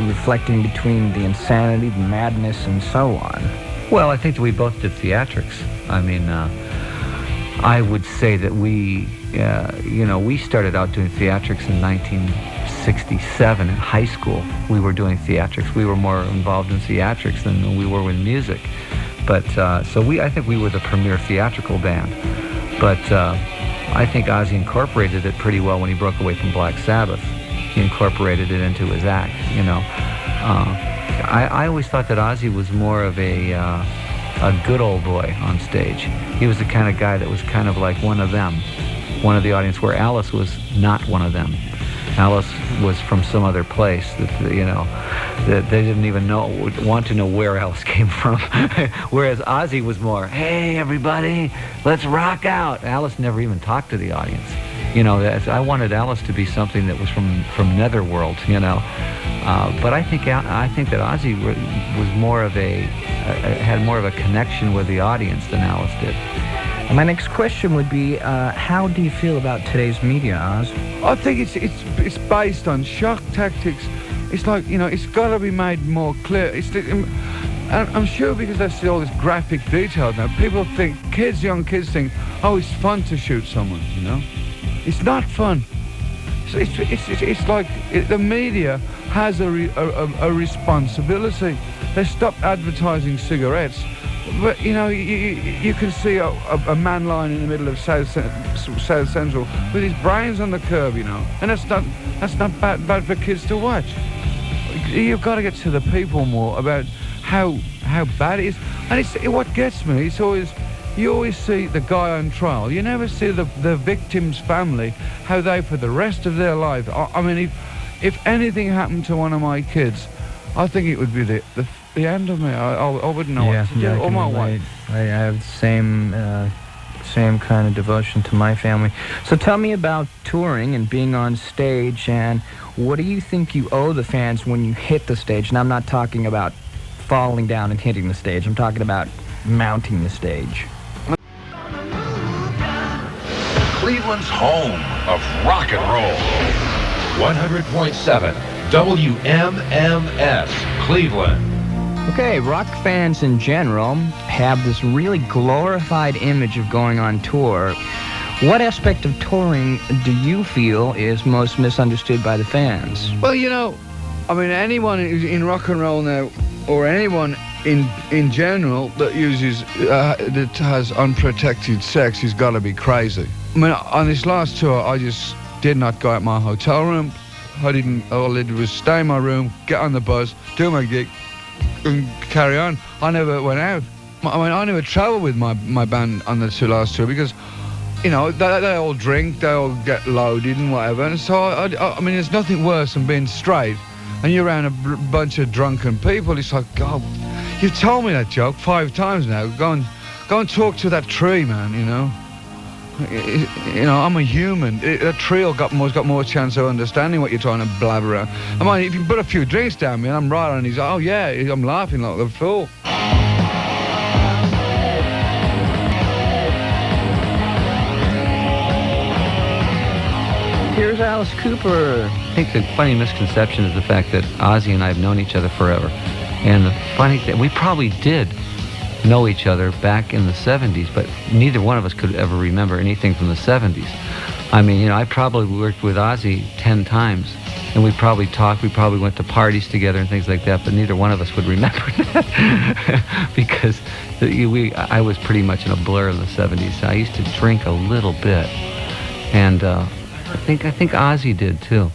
reflecting between the insanity, the madness, and so on? Well, I think that we both did theatrics. I mean, I would say that we started out doing theatrics in 1967 in high school. We were doing theatrics. We were more involved in theatrics than we were with music. But I think we were the premier theatrical band. But I think Ozzy incorporated it pretty well when he broke away from Black Sabbath. He incorporated it into his act, you know. I always thought that Ozzy was more of a good old boy on stage. He was the kind of guy that was kind of like one of them, one of the audience, where Alice was not one of them. Alice was from some other place that, you know, that they didn't even want to know where Alice came from. Whereas Ozzy was more, hey, everybody, let's rock out. Alice never even talked to the audience. You know, I wanted Alice to be something that was from Netherworld, you know. But I think that Ozzy was more of had more of a connection with the audience than Alice did. My next question would be, how do you feel about today's media, Oz? I think it's based on shock tactics. It's like, you know, it's got to be made more clear. I'm sure because they see all this graphic detail now, people think, young kids think, oh, it's fun to shoot someone, you know? It's not fun. It's like the media has a responsibility. They stopped advertising cigarettes. But, you know, you can see a man lying in the middle of South Central with his brains on the curb, you know. And that's not bad for kids to watch. You've got to get to the people more about how bad it is. And it's what gets me, you always see the guy on trial. You never see the victim's family, how they, for the rest of their life. I mean, if anything happened to one of my kids, I think it would be the end of me. I wouldn't know what to do. Yeah, I have the same kind of devotion to my family. So tell me about touring and being on stage, and what do you think you owe the fans when you hit the stage? And I'm not talking about falling down and hitting the stage. I'm talking about mounting the stage. Cleveland's home of rock and roll. 100.7 WMMS, Cleveland. Okay, rock fans in general have this really glorified image of going on tour. What aspect of touring do you feel is most misunderstood by the fans? Well, you know, I mean, anyone who's in rock and roll now, or anyone in general that that has unprotected sex, has got to be crazy. I mean, on this last tour, I just did not go out my hotel room. All I did was stay in my room, get on the bus, do my gig, and carry on. I never went out. I mean, I never travelled with my band on the last tour because, you know, they all drink, they all get loaded and whatever. And so, I mean, there's nothing worse than being straight and you're around a bunch of drunken people. It's like, God, you've told me that joke 5 times now. Go and talk to that tree, man, you know. You know, I'm a human. A tree has got more chance of understanding what you're trying to blabber around. I mean, if you put a few drinks down me and I'm right on his, oh yeah, I'm laughing like a fool. Here's Alice Cooper. I think the funny misconception is the fact that Ozzy and I have known each other forever. And the funny thing, we probably did know each other back in the 70s, but neither one of us could ever remember anything from the 70s. I mean, you know, I probably worked with Ozzy 10 times, and we probably talked, we probably went to parties together and things like that, but neither one of us would remember that because I was pretty much in a blur in the 70s. I used to drink a little bit, and I think Ozzy did too.